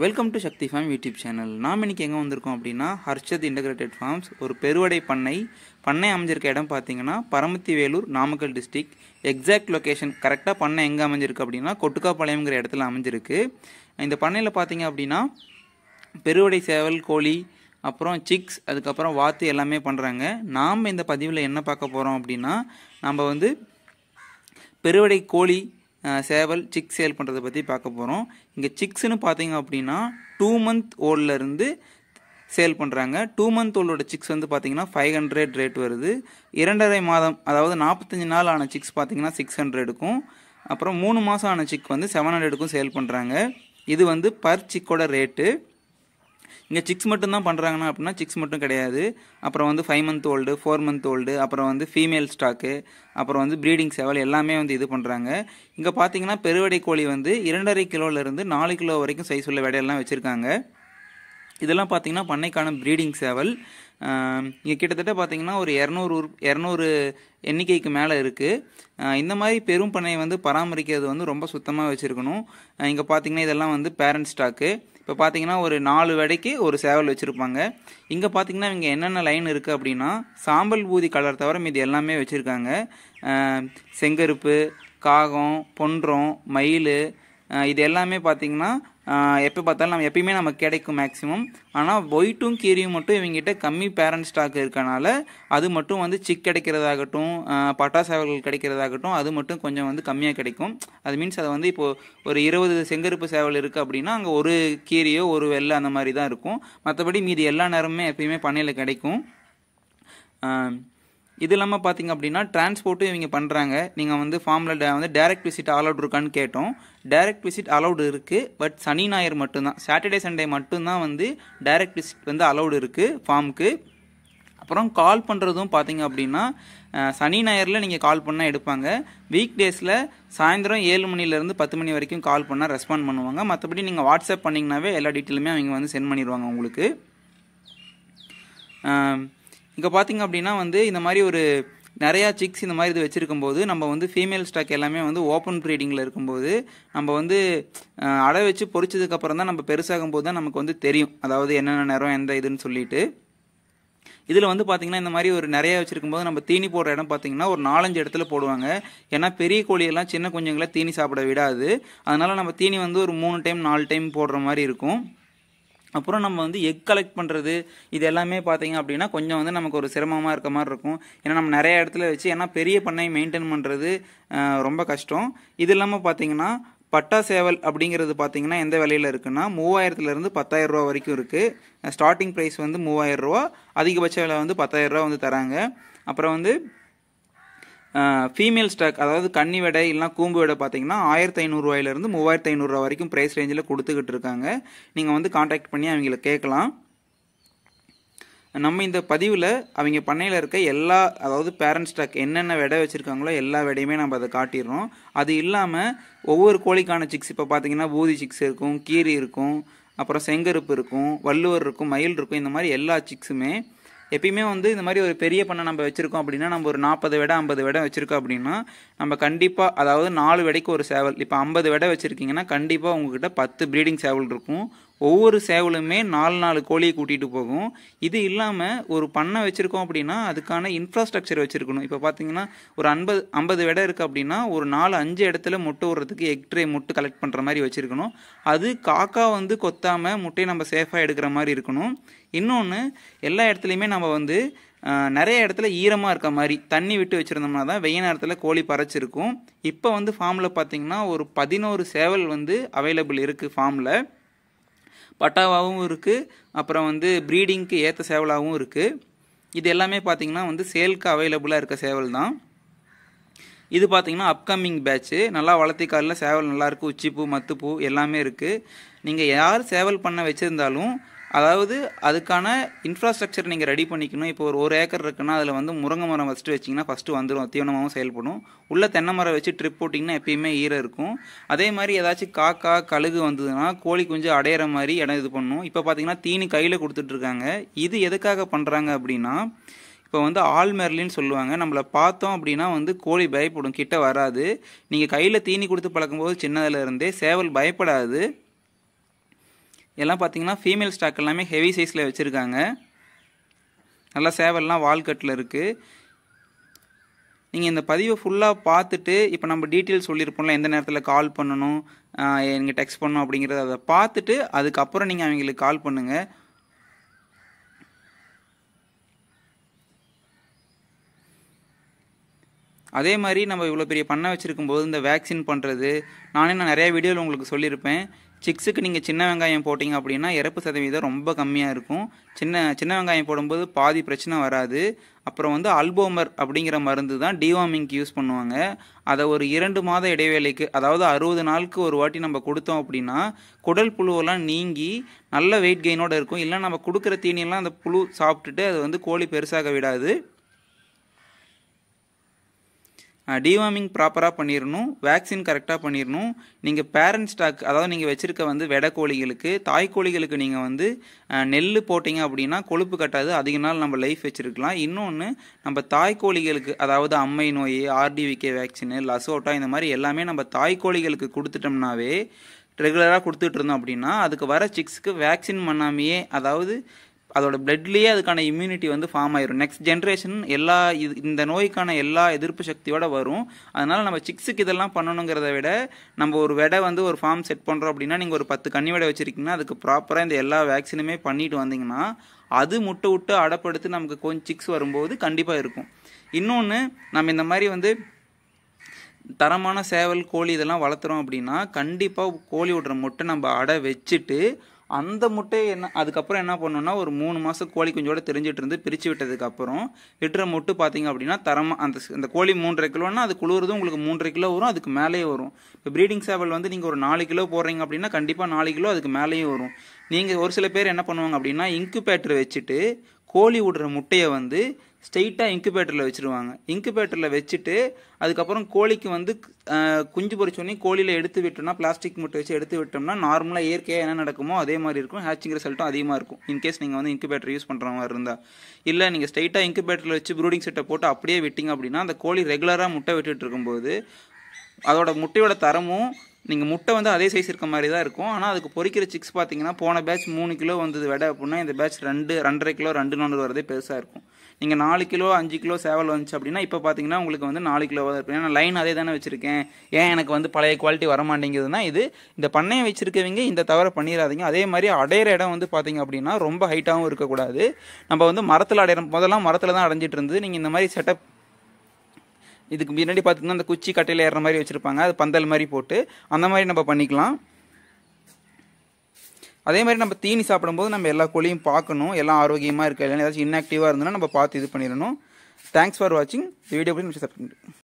Welcome to Shakti farm YouTube channel. நாம் இன்றைக்கி எங்கே வந்திருக்கோம் அப்படின்னா ஹர்ஷத் இன்டகிரேட்டட் ஃபார்ம்ஸ் ஒரு பெருவடை பண்ணை அமைஞ்சிருக்க இடம் பார்த்தீங்கன்னா Paramathi Vellore Namakkal district. Exact location கரெக்டாக பண்ணை எங்கே அமைஞ்சிருக்கு அப்படின்னா கொட்டுக்காப்பாளையம்ங்கிற இடத்துல அமைஞ்சிருக்கு. இந்த பண்ணையில் பார்த்தீங்க அப்படின்னா பெருவடை சேவல் கோழி அப்புறம் சிக்ஸ் அதுக்கப்புறம் வாத்து எல்லாமே பண்ணுறாங்க. நாம் இந்த பதிவில் என்ன பார்க்க போகிறோம் அப்படின்னா நம்ம வந்து பெருவடை கோழி சேவல் சிக்ஸ் சேல் பண்ணுறதை பற்றி பார்க்க போகிறோம். இங்கே சிக்ஸ்னு பார்த்தீங்க அப்படின்னா 2 month ஓல்ட்லேருந்து சேல் பண்ணுறாங்க. 2 month ஓல்டோட சிக்ஸ் வந்து பார்த்தீங்கன்னா 500 ரேட் வருது. 2.5 மாதம் அதாவது 45 நாள் ஆன சிக்ஸ் பார்த்தீங்கன்னா 600க்கும், அப்புறம் 3 மாதம் ஆன சிக் வந்து 700க்கும் சேல் பண்ணுறாங்க. இது வந்து பர் சிக்கோட ரேட்டு. இங்கே சிக்ஸ் மட்டும்தான் பண்ணுறாங்கன்னா அப்படின்னா சிக்ஸ் மட்டும் கிடையாது. அப்புறம் வந்து 5 month ஓல்டு 4 month ஓல்டு அப்புறம் வந்து ஃபீமேல் ஸ்டாக்கு அப்புறம் வந்து ப்ரீடிங் சேவல் எல்லாமே வந்து இது பண்ணுறாங்க. இங்கே பார்த்தீங்கன்னா பெருவடை கோழி வந்து 2.5 கிலோலேருந்து 4 கிலோ வரைக்கும் சைஸ் உள்ள விடையெல்லாம் வச்சுருக்காங்க. இதெல்லாம் பார்த்தீங்கன்னா பண்ணைக்கான ப்ரீடிங் சேவல். இங்கே கிட்டத்தட்ட பார்த்தீங்கன்னா ஒரு 200 எண்ணிக்கைக்கு மேலே இருக்குது. இந்த மாதிரி பெரும் பண்ணையை வந்து பராமரிக்கிறது வந்து ரொம்ப சுத்தமாக வச்சுருக்கணும். இங்கே பார்த்தீங்கன்னா இதெல்லாம் வந்து பேரண்ட் ஸ்டாக்கு. இப்போ பார்த்தீங்கன்னா ஒரு 4 விடைக்கு ஒரு சேவல் வச்சுருப்பாங்க. இங்கே பார்த்தீங்கன்னா இங்கே என்னென்ன லைன் இருக்குது அப்படின்னா சாம்பல் பூதி கலர் தவிர மீது எல்லாமே வச்சுருக்காங்க. செங்கருப்பு, காகம், பொன்றம், மயில் இது எல்லாமே பார்த்தீங்கன்னா எப்போ பார்த்தாலும் நம்ம எப்பயுமே நமக்கு கிடைக்கும் மேக்ஸிமம். ஆனால் ஒயிட்டும் கீரியும் மட்டும் இவங்ககிட்ட கம்மி பேரண்ட் ஸ்டாக் இருக்கனால அது மட்டும் வந்து சிக் கிடைக்கிறதாகட்டும் பட்டா சேவல்கள் கிடைக்கிறதாகட்டும் அது மட்டும் கொஞ்சம் வந்து கம்மியாக கிடைக்கும். அது மீன்ஸ் அதை வந்து இப்போது ஒரு 20 செங்கருப்பு சேவல் இருக்குது அப்படின்னா அங்கே ஒரு கீரியோ ஒரு வெள்ளை அந்த மாதிரி தான் இருக்கும். மற்றபடி மீதி எல்லா நேரமுமே எப்பயுமே பண்ணையில் கிடைக்கும். இது இல்லாமல் பார்த்தீங்க அப்படின்னா டிரான்ஸ்போர்ட்டும் இவங்க பண்ணுறாங்க. நீங்கள் வந்து ஃபார்மில் வந்து டைரக்ட் விசிட் அலௌட் இருக்கான்னு கேட்டோம். டைரக்ட் விசிட் அலௌடு இருக்குது. பட் சனி ஞாயிறு மட்டும்தான், சாட்டர்டே சண்டே மட்டும்தான் வந்து டைரக்ட் விசிட் வந்து அலௌடு இருக்குது ஃபார்முக்கு. அப்புறம் கால் பண்ணுறதும் பார்த்தீங்க அப்படின்னா சனி ஞாயிறில் நீங்கள் கால் பண்ணால் எடுப்பாங்க. வீக் டேஸில் சாயந்தரம் 7 மணிலேருந்து 10 மணி வரைக்கும் கால் பண்ணால் ரெஸ்பாண்ட் பண்ணுவாங்க. மற்றபடி நீங்கள் வாட்ஸ்அப் பண்ணிங்கனாவே எல்லா டீட்டெயிலுமே அவங்க வந்து சென்ட் பண்ணிடுவாங்க உங்களுக்கு. இங்கே பார்த்தீங்க அப்படின்னா வந்து இந்த மாதிரி ஒரு நிறையா சிக்ஸ் இந்த மாதிரி இது வச்சுருக்கும்போது நம்ம வந்து ஃபீமேல் ஸ்டாக் எல்லாமே வந்து ஓப்பன் ப்ரீடிங்கில் இருக்கும்போது நம்ம வந்து அடை வச்சு பொறிச்சதுக்கப்புறம் தான் நம்ம பெருசாகும் போது தான் நமக்கு வந்து தெரியும், அதாவது என்னென்ன நேரம் எந்த இதுன்னு சொல்லிட்டு. இதில் வந்து பார்த்திங்கன்னா இந்த மாதிரி ஒரு நிறையா வச்சுருக்கும்போது நம்ம தீனி போடுற இடம் பார்த்திங்கன்னா ஒரு 4-5 இடத்துல போடுவாங்க. ஏன்னா பெரிய கோழியெல்லாம் சின்ன குஞ்சுங்களை தீனி சாப்பிட விடாது. அதனால் நம்ம தீனி வந்து ஒரு 3 டைம் 4 டைம் போடுற மாதிரி இருக்கும். அப்புறம் நம்ம வந்து எக் கலெக்ட் பண்ணுறது இது எல்லாமே பார்த்தீங்க அப்படின்னா கொஞ்சம் வந்து நமக்கு ஒரு சிரமமாக இருக்க மாதிரி இருக்கும். ஏன்னா நம்ம நிறைய இடத்துல வச்சு ஏன்னா பெரிய பண்ணை மெயின்டைன் பண்ணுறது ரொம்ப கஷ்டம். இது இல்லாமல் பார்த்தீங்கன்னா பட்டா சேவல் அப்படிங்கிறது பார்த்தீங்கன்னா எந்த விலையில் இருக்குன்னா 3000லேருந்து 10,000 ரூபா வரைக்கும் இருக்குது. ஸ்டார்டிங் ப்ரைஸ் வந்து 3000 ரூபா, அதிகபட்ச விலை வந்து 10,000 ரூபா வந்து தராங்க. அப்புறம் வந்து ஃபீமேல் ஸ்டாக் அதாவது கன்னி விடை இல்லைனா கூம்பு விடை பார்த்தீங்கன்னா 1500 ரூபாயிலேருந்து 3500 ரூபா வரைக்கும் ப்ரைஸ் ரேஞ்சில் கொடுத்துக்கிட்டு இருக்காங்க. நீங்கள் வந்து காண்டாக்ட் பண்ணி அவங்கள கேட்கலாம். நம்ம இந்த பதிவில் அவங்க பண்ணையில் இருக்க எல்லா அதாவது பேரண்ட் ஸ்டாக் என்னென்ன விடை வச்சுருக்காங்களோ எல்லா விடையுமே நம்ம அதை காட்டிடுறோம். அது இல்லாமல் ஒவ்வொரு கோழிக்கான சிக்ஸ் இப்போ பார்த்தீங்கன்னா பூதி சிக்ஸ் இருக்கும், கீரி இருக்கும், அப்புறம் செங்கருப்பு இருக்கும், வள்ளுவர் இருக்கும், மயில் இருக்கும். இந்த மாதிரி எல்லா சிக்ஸுமே எப்பயுமே வந்து இந்த மாதிரி ஒரு பெரிய பண்ணை நம்ம வச்சுருக்கோம் அப்படின்னா நம்ம ஒரு 40 விடை 50 விடை வச்சுருக்கோம் அப்படின்னா நம்ம கண்டிப்பாக அதாவது 4 விடைக்கு ஒரு சேவல். இப்போ 50 விடை வச்சுருக்கீங்கன்னா கண்டிப்பாக உங்ககிட்ட 10 ப்ரீடிங் சேவல் இருக்கும். ஒவ்வொரு சேவலுமே 4 கோழியை கூட்டிகிட்டு போகும். இது இல்லாமல் ஒரு பண்ணை வச்சுருக்கோம் அப்படின்னா அதுக்கான இன்ஃப்ராஸ்ட்ரக்சர் வச்சுருக்கணும். இப்போ பார்த்தீங்கன்னா ஒரு 50 விடை இருக்குது அப்படின்னா ஒரு 4-5 இடத்துல முட்டை விடுறதுக்கு எக் ட்ரே முட்டை கலெக்ட் பண்ணுற மாதிரி வச்சுருக்கணும். அது காக்கா வந்து கொத்தாமல் முட்டையை நம்ம சேஃபாக எடுக்கிற மாதிரி இருக்கணும். இன்னொன்று எல்லா இடத்துலையுமே நம்ம வந்து நிறைய இடத்துல ஈரமாக இருக்க மாதிரி தண்ணி விட்டு வச்சுருந்தோம்னா தான் வெய்ய நேரத்தில் கோழி பறச்சிருக்கும். இப்போ வந்து ஃபார்மில் பார்த்தீங்கன்னா ஒரு 11 சேவல் வந்து அவைலபிள் இருக்குது ஃபார்மில். பட்டாவாகவும் இருக்குது, அப்புறம் வந்து ப்ரீடிங்க்கு ஏற்ற சேவலாகவும் இருக்குது. இது எல்லாமே பார்த்திங்கன்னா வந்து சேலுக்கு அவைலபிளாக இருக்க சேவல் தான். இது பார்த்திங்கன்னா அப்கமிங் பேட்ச்சு. நல்லா வளர்த்திக்காலில் சேவல் நல்லாயிருக்கு, உச்சிப்பூ மத்துப்பூ எல்லாமே இருக்குது. நீங்கள் யார் சேவல் பண்ண வச்சுருந்தாலும் அதாவது அதுக்கான இன்ஃப்ராஸ்ட்ரக்சர் நீங்கள் ரெடி பண்ணிக்கணும். இப்போ ஒரு ஏக்கர் இருக்குன்னா அதில் வந்து முருங்கை மரம் ஃபஸ்ட்டு வச்சிங்கன்னா ஃபஸ்ட்டு வந்துடும், தீவனமாகவும் செயல்படும். உள்ள தென்னை மரம் வச்சு ட்ரிப் போட்டிங்கன்னா எப்பயுமே ஈரம் இருக்கும். அதே மாதிரி ஏதாச்சும் காக்கா கழுகு வந்ததுன்னா கோழி குஞ்சு அடையிற மாதிரி இடம் இது பண்ணும். இப்போ பார்த்தீங்கன்னா தீனி கையில் கொடுத்துட்ருக்காங்க. இது எதுக்காக பண்ணுறாங்க அப்படின்னா இப்போ வந்து ஆல்மெர்லின்னு சொல்லுவாங்க. நம்மளை பார்த்தோம் அப்படின்னா வந்து கோழி பயப்படும், கிட்ட வராது. நீங்கள் கையில் தீனி கொடுத்து பழக்கும்போது சின்னதில் இருந்தே சேவல் பயப்படாது. எல்லாம் பார்த்தீங்கன்னா ஃபீமேல் ஸ்டாக் எல்லாமே ஹெவி சைஸில் வச்சுருக்காங்க. நல்லா சேவல்லாம் வால்கட்டில் இருக்குது. நீங்கள் இந்த பதிவை ஃபுல்லாக பார்த்துட்டு இப்போ நம்ம டீட்டெயில்ஸ் சொல்லியிருப்போம்ல, எந்த நேரத்தில் கால் பண்ணணும், நீங்கள் டெக்ஸ்ட் பண்ணணும் அப்படிங்கிறத அதை பார்த்துட்டு அதுக்கப்புறம் நீங்கள் அவங்களுக்கு கால் பண்ணுங்கள். அதே மாதிரி நம்ம இவ்வளோ பெரிய பண்ணை வச்சுருக்கும்போது இந்த வேக்சின் பண்ணுறது நான் நிறையா வீடியோவில் உங்களுக்கு சொல்லியிருப்பேன். சிக்ஸுக்கு நீங்கள் சின்ன வெங்காயம் போட்டிங்க அப்படின்னா இறப்பு சதவீதம் ரொம்ப கம்மியாக இருக்கும். சின்ன வெங்காயம் போடும்போது பாதி பிரச்சனை வராது. அப்புறம் வந்து அல்போமர் அப்படிங்கிற மருந்து தான் டிவார்மிங்க்கு யூஸ் பண்ணுவாங்க. அதை ஒரு 2 மாத இடைவேளைக்கு, அதாவது 60 நாளுக்கு ஒரு வாட்டி நம்ம கொடுத்தோம் அப்படின்னா குடல் புழுவெல்லாம் நீங்கி நல்ல வெயிட் கெயினோடு இருக்கும். இல்லை நம்ம கொடுக்குற தீனியெல்லாம் அந்த புழு சாப்பிட்டுட்டு அது வந்து கோழி பெருசாக விடாது. டிவார்மிங் ப்ராப்பராக பண்ணிடணும், வேக்சின் கரெக்டாக பண்ணிடணும். நீங்கள் பேரண்ட் ஸ்டாக், அதாவது நீங்கள் வச்சுருக்க வந்து வெடை கோழிகளுக்கு, தாய் கோழிகளுக்கு நீங்கள் வந்து நெல் போட்டிங்க அப்படின்னா கொழுப்பு கட்டாது, அதிக நாள் நம்ம லைஃப் வச்சுருக்கலாம். இன்னொன்று, நம்ம தாய் கோழிகளுக்கு, அதாவது அம்மை நோய், ஆர்டிவிகே வேக்சினு, லசோட்டா, இந்த மாதிரி எல்லாமே நம்ம தாய் கோழிகளுக்கு கொடுத்துட்டோம்னாவே, ரெகுலராக கொடுத்துட்டு இருந்தோம் அப்படின்னா அதுக்கு வர சிக்ஸுக்கு வேக்சின் பண்ணாமையே, அதாவது அதோட பிளட்லேயே அதுக்கான இம்யூனிட்டி வந்து ஃபார்ம் ஆயிரும். நெக்ஸ்ட் ஜென்ரேஷன் இந்த நோய்க்கான எல்லா எதிர்ப்பு சக்தியோட வரும். அதனால் நம்ம சிக்ஸுக்கு இதெல்லாம் பண்ணணுங்கிறத விட, நம்ம ஒரு வெடை வந்து ஒரு ஃபார்ம் செட் பண்ணுறோம் அப்படின்னா, நீங்கள் ஒரு 10 கன்னி வெடை வச்சுருக்கீங்கன்னா அதுக்கு ப்ராப்பராக இந்த எல்லா வேக்சினுமே பண்ணிட்டு வந்தீங்கன்னா அது முட்டை விட்டு அடப்படுத்து நமக்கு கொஞ்சம் சிக்ஸ் வரும்போது கண்டிப்பாக இருக்கும். இன்னொன்று, நம்ம இந்த மாதிரி வந்து தரமான சேவல் கோழி இதெல்லாம் வளர்த்துறோம் அப்படின்னா கண்டிப்பாக கோழி விடுற முட்டை நம்ம அடை வச்சுட்டு அந்த முட்டையை அதுக்கப்புறம் என்ன பண்ணணும்னா, ஒரு 3 மாதம் கோழி குஞ்சோட தெரிஞ்சிட்டு இருந்து பிரித்து விட்டதுக்கப்புறம் விட்டுற முட்டை பார்த்தீங்க அப்படின்னா தரமாக அந்த கோழி 3.5 கிலோன்னா அது குழுவுறது உங்களுக்கு 3.5 கிலோ வரும், அதுக்கு மேலேயே வரும். இப்போ ப்ரீடிங் சேவல் வந்து நீங்கள் ஒரு 4 கிலோ போடுறீங்க அப்படின்னா கண்டிப்பாக 4 கிலோ அதுக்கு மேலேயும் வரும். நீங்கள் ஒரு சில பேர் என்ன பண்ணுவாங்க அப்படின்னா, இன்குபேட்டர் வச்சுட்டு கோழி விடுற முட்டையை வந்து ஸ்ட்ரெயிட்டாக இன்குபேட்டரில் வச்சுருவாங்க. இன்குபேட்டரில் வச்சுட்டு அதுக்கப்புறம் கோழிக்கு வந்து குஞ்சு பொறிச்சோன்னே கோழியில் எடுத்து விட்டோம்னா, பிளாஸ்டிக் முட்டை வச்சு எடுத்து விட்டோம்னா நார்மலாக இயற்கையாக என்ன நடக்குமோ அதே மாதிரி இருக்கும். ஹேச்சிங் ரிசல்ட்டும் அதிகமாக இருக்கும். இன்கேஸ் நீங்கள் வந்து இன்குபேட்டர் யூஸ் பண்ணுற மாதிரி இருந்தால். இல்லை நீங்கள் ஸ்ட்ரெயிட்டாக இன்குபேட்டரில் வச்சு ப்ரூடிங் செட்டை போட்டு அப்படியே விட்டிங்க அப்படின்னா அந்த கோழி ரெகுலராக முட்டை விட்டுட்டு இருக்கும்போது அதோட முட்டையோட தரமும், நீங்கள் முட்டை வந்து அதே சைஸ் இருக்க மாதிரி தான் இருக்கும். ஆனால் அதுக்கு பொறிக்கிற சிக்ஸ் பார்த்தீங்கன்னா, போன பேட்ச் 3 கிலோ வந்தது வெடை அப்படின்னா இந்த பேட்ச் 2.5 கிலோ 2.4 வரதே பெருசாக இருக்கும். நீங்கள் 4 கிலோ 5 கிலோ சேவல் வந்துச்சு அப்படின்னா இப்போ பார்த்தீங்கன்னா உங்களுக்கு வந்து 4 கிலோவாக தான் இருக்கும். ஏன்னா லைன் அதே தானே வச்சுருக்கேன், ஏன் எனக்கு வந்து பழைய குவாலிட்டி வர மாட்டேங்குதுன்னா, இது இந்த பண்ணையை வச்சுருக்கவங்க இந்த தவிர பண்ணிடாதீங்க. அதே மாதிரி அடையிற இடம் வந்து பார்த்தீங்க அப்படின்னா ரொம்ப ஹைட்டாகவும் இருக்கக்கூடாது. நம்ம வந்து மரத்தில் அடையிற, முதல்லாம் மரத்தில் தான் அடைஞ்சிட்டு இருந்தது. நீங்கள் இந்த மாதிரி செட்டப், இதுக்கு முன்னாடி பார்த்தீங்கன்னா அந்த குச்சி கட்டையில் ஏறுற மாதிரி வச்சுருப்பாங்க, அது பந்தல் மாதிரி போட்டு அந்த மாதிரி நம்ம பண்ணிக்கலாம். அதே மாதிரி நம்ம தீனி சாப்பிடும்போது நம்ம எல்லா கோழியும் பார்க்கணும், எல்லாம் ஆரோக்கியமாக இருக்கா இல்லைன்னா ஏதாச்சும் இன்ஆக்டிவாக இருந்ததுன்னா நம்ம பார்த்து இது பண்ணிடணும். தேங்க்ஸ் ஃபார் வாட்சிங். இந்த வீடியோ பற்றி